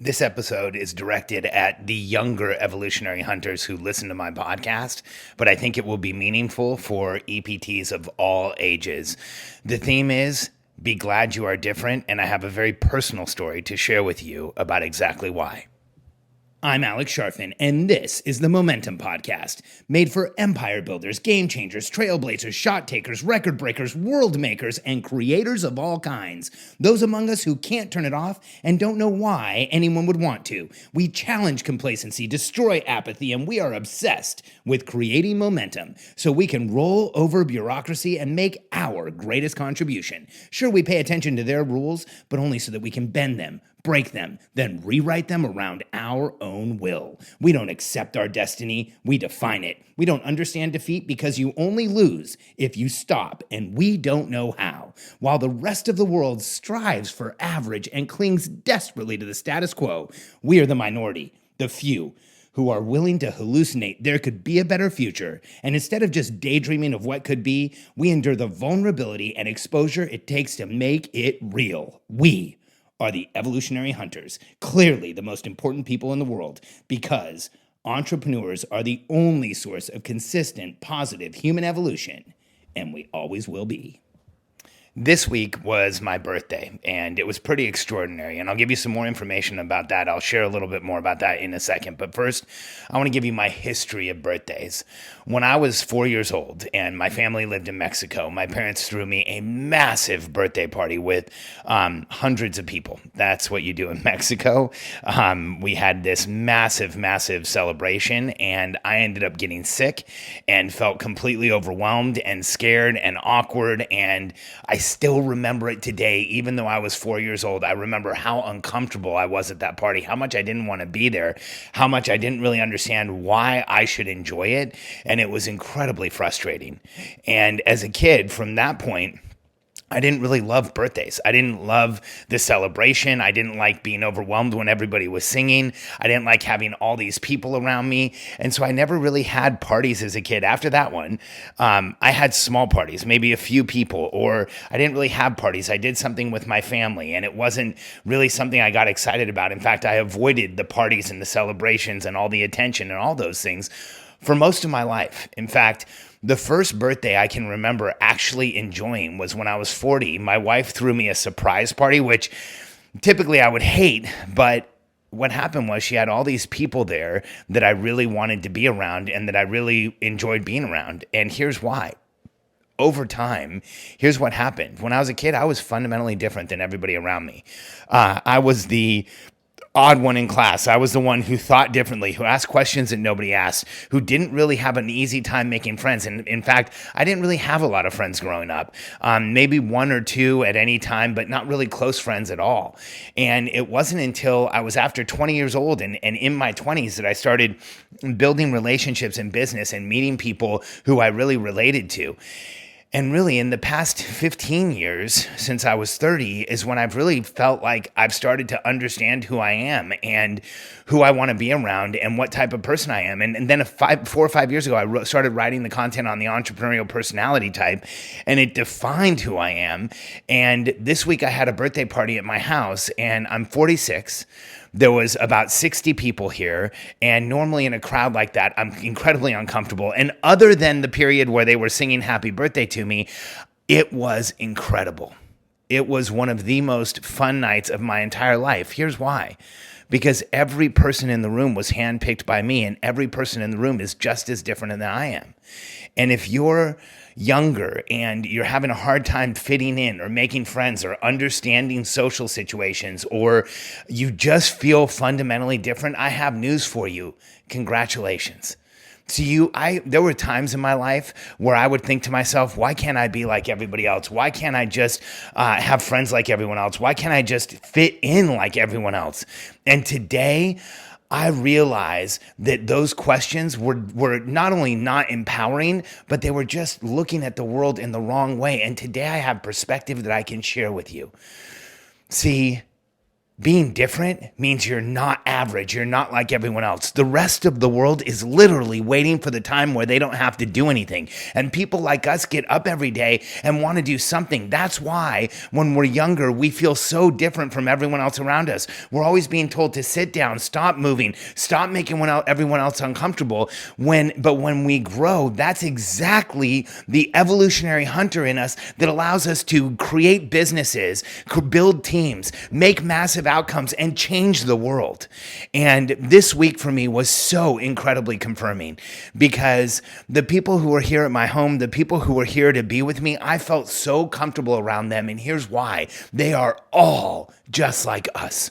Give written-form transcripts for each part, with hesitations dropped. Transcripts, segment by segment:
This episode is directed at the younger evolutionary hunters who listen to my podcast, but I think it will be meaningful for EPTs of all ages. The theme is Be Glad You Are Different, and I have a very personal story to share with you about exactly why. I'm Alex Sharfin, and this is the Momentum Podcast, made for empire builders, game changers, trailblazers, shot takers, record breakers, world makers, and creators of all kinds. Those among us who can't turn it off and don't know why anyone would want to. We challenge complacency, destroy apathy, and we are obsessed with creating momentum so we can roll over bureaucracy and make our greatest contribution. Sure, we pay attention to their rules, but only so that we can bend them, break them, then rewrite them around our own will. We don't accept our destiny, we define it. We don't understand defeat because you only lose if you stop, and we don't know how. While the rest of the world strives for average and clings desperately to the status quo, we are the minority, the few, who are willing to hallucinate there could be a better future, and instead of just daydreaming of what could be, we endure the vulnerability and exposure it takes to make it real. We are the evolutionary hunters, clearly the most important people in the world, because entrepreneurs are the only source of consistent, positive human evolution, and we always will be. This week was my birthday, and it was pretty extraordinary, and I'll give you some more information about that. I'll share a little bit more about that in a second, but first, I want to give you my history of birthdays. When I was 4 years old and my family lived in Mexico, my parents threw me a massive birthday party with hundreds of people. That's what you do in Mexico. We had this massive celebration, and I ended up getting sick and felt completely overwhelmed and scared and awkward, and I still remember it today. Even though I was 4 years old, I remember how uncomfortable I was at that party, how much I didn't want to be there, how much I didn't really understand why I should enjoy it, and it was incredibly frustrating. And as a kid, from that point, I didn't really love birthdays. I didn't love the celebration. I didn't like being overwhelmed when everybody was singing. I didn't like having all these people around me. And so I never really had parties as a kid. After that one, I had small parties, maybe a few people, or I didn't really have parties. I did something with my family, and it wasn't really something I got excited about. In fact, I avoided the parties and the celebrations and all the attention and all those things for most of my life. In fact, the first birthday I can remember actually enjoying was when I was 40. My wife threw me a surprise party, which typically I would hate, but what happened was she had all these people there that I really wanted to be around and that I really enjoyed being around. And here's why. Over time, here's what happened. When I was a kid, I was fundamentally different than everybody around me. I was the odd one in class. I was the one who thought differently, who asked questions that nobody asked, who didn't really have an easy time making friends. And in fact, I didn't really have a lot of friends growing up. Maybe one or two at any time, but not really close friends at all. And it wasn't until I was after 20 years old and in my 20s that I started building relationships in business and meeting people who I really related to. And really, in the past 15 years, since I was 30, is when I've really felt like I've started to understand who I am and who I want to be around and what type of person I am. And then 4 or 5 years ago, I started writing the content on the entrepreneurial personality type, and it defined who I am. And this week, I had a birthday party at my house, and I'm 46. There was about 60 people here, and normally in a crowd like that, I'm incredibly uncomfortable. And other than the period where they were singing happy birthday to me, it was incredible. It was one of the most fun nights of my entire life. Here's why. Because every person in the room was handpicked by me, and every person in the room is just as different than I am. And if you're younger and you're having a hard time fitting in or making friends or understanding social situations, or you just feel fundamentally different, I have news for you. Congratulations. There were times in my life where I would think to myself, why can't I be like everybody else? Why can't I just have friends like everyone else? Why can't I just fit in like everyone else? And today, I realize that those questions were not only not empowering, but they were just looking at the world in the wrong way. And today I have perspective that I can share with you. See, Being different means you're not average. You're not like everyone else. The rest of the world is literally waiting for the time where they don't have to do anything. And people like us get up every day and want to do something. That's why when we're younger, we feel so different from everyone else around us. We're always being told to sit down, stop moving, stop making everyone else uncomfortable. But when we grow, that's exactly the evolutionary hunter in us that allows us to create businesses, build teams, make massive outcomes, and change the world. And this week for me was so incredibly confirming, because the people who were here at my home, the people who were here to be with me, I felt so comfortable around them. And here's why: they are all just like us.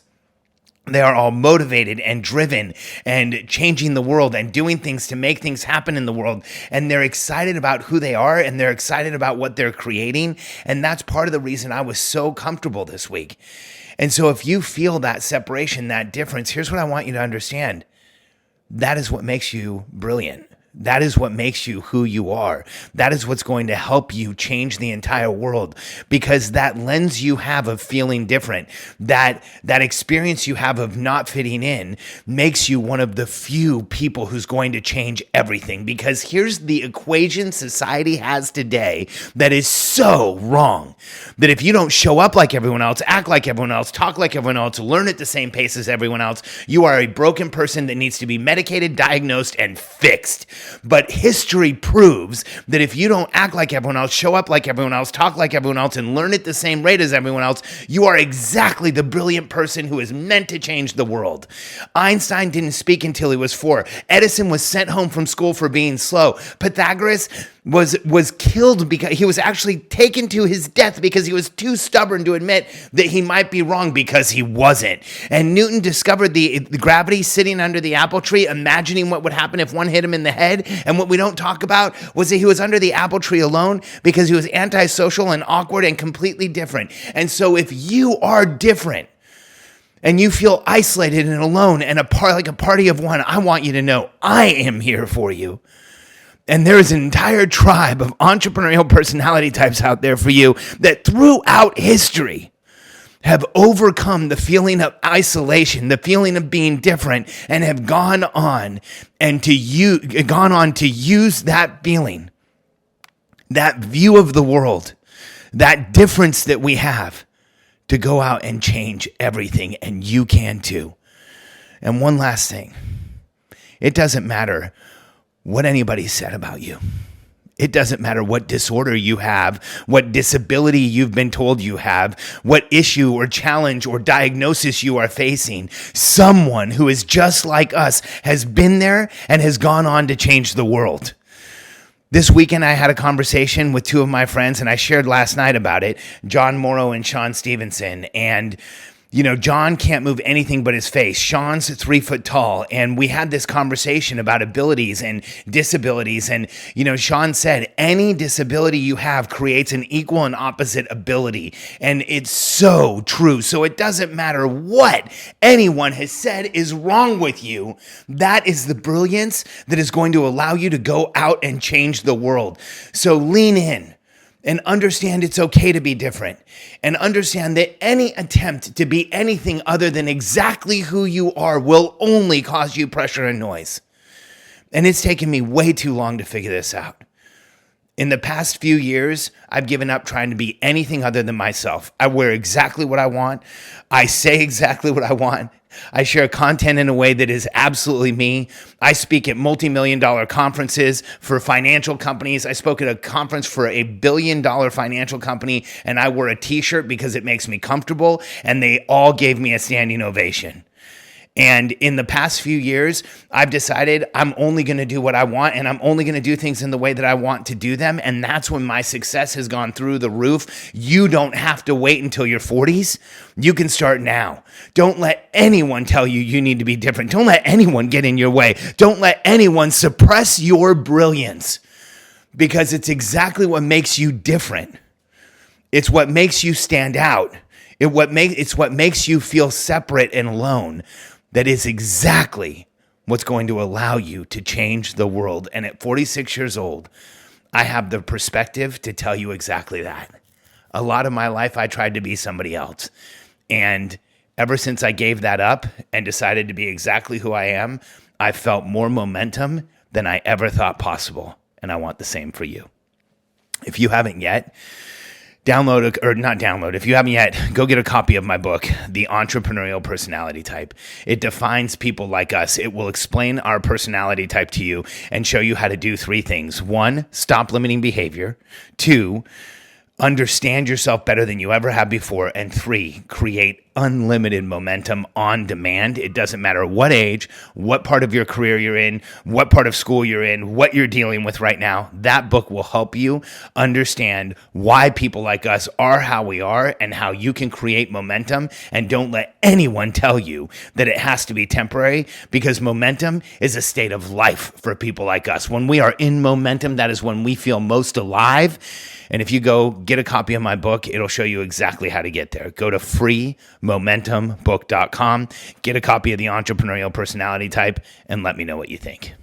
They are all motivated and driven and changing the world and doing things to make things happen in the world. And they're excited about who they are, and they're excited about what they're creating. And that's part of the reason I was so comfortable this week. And so if you feel that separation, that difference, here's what I want you to understand. That is what makes you brilliant. That is what makes you who you are. That is what's going to help you change the entire world, because that lens you have of feeling different, that experience you have of not fitting in, makes you one of the few people who's going to change everything. Because here's the equation society has today that is so wrong: that if you don't show up like everyone else, act like everyone else, talk like everyone else, learn at the same pace as everyone else, you are a broken person that needs to be medicated, diagnosed, and fixed. But history proves that if you don't act like everyone else, show up like everyone else, talk like everyone else, and learn at the same rate as everyone else, you are exactly the brilliant person who is meant to change the world. Einstein didn't speak until he was 4. Edison was sent home from school for being slow. Pythagoras was killed because he was actually taken to his death because he was too stubborn to admit that he might be wrong, because he wasn't. And Newton discovered the gravity sitting under the apple tree, imagining what would happen if one hit him in the head. And what we don't talk about was that he was under the apple tree alone because he was antisocial and awkward and completely different. And so if you are different and you feel isolated and alone and like a party of one, I want you to know I am here for you. And there is an entire tribe of entrepreneurial personality types out there for you that throughout history have overcome the feeling of isolation, the feeling of being different, and have gone on to use that feeling, that view of the world, that difference that we have, to go out and change everything. And you can too. And one last thing: it doesn't matter what anybody said about you. It doesn't matter what disorder you have, what disability you've been told you have, what issue or challenge or diagnosis you are facing. Someone who is just like us has been there and has gone on to change the world. This weekend, I had a conversation with 2 of my friends, and I shared last night about it, John Morrow and Sean Stevenson. And John can't move anything but his face. Sean's 3 foot tall. And we had this conversation about abilities and disabilities. And, Sean said, any disability you have creates an equal and opposite ability. And it's so true. So it doesn't matter what anyone has said is wrong with you. That is the brilliance that is going to allow you to go out and change the world. So lean in. And understand it's okay to be different. And understand that any attempt to be anything other than exactly who you are will only cause you pressure and noise. And it's taken me way too long to figure this out. In the past few years, I've given up trying to be anything other than myself. I wear exactly what I want. I say exactly what I want. I share content in a way that is absolutely me. I speak at multi-million-dollar conferences for financial companies. I spoke at a conference for a billion-dollar financial company, and I wore a t-shirt because it makes me comfortable, and they all gave me a standing ovation. And in the past few years, I've decided I'm only going to do what I want, and I'm only going to do things in the way that I want to do them. And that's when my success has gone through the roof. You don't have to wait until your 40s. You can start now. Don't let anyone tell you you need to be different. Don't let anyone get in your way. Don't let anyone suppress your brilliance, because it's exactly what makes you different. It's what makes you stand out. It's what makes you feel separate and alone. That is exactly what's going to allow you to change the world. And at 46 years old, I have the perspective to tell you exactly that. A lot of my life, I tried to be somebody else. And Ever since I gave that up and decided to be exactly who I am, I've felt more momentum than I ever thought possible. And I want the same for you. If you haven't yet, if you haven't yet, go get a copy of my book, The Entrepreneurial Personality Type. It defines people like us. It will explain our personality type to you and show you how to do 3 things. 1, stop limiting behavior. 2, understand yourself better than you ever have before. And 3, create unlimited momentum on demand. It doesn't matter what age, what part of your career you're in, what part of school you're in, what you're dealing with right now. That book will help you understand why people like us are how we are and how you can create momentum. And don't let anyone tell you that it has to be temporary, because momentum is a state of life for people like us. When we are in momentum, that is when we feel most alive. And if you go get a copy of my book, it'll show you exactly how to get there. Go to freemomentumbook.com, get a copy of The Entrepreneurial Personality Type, and let me know what you think.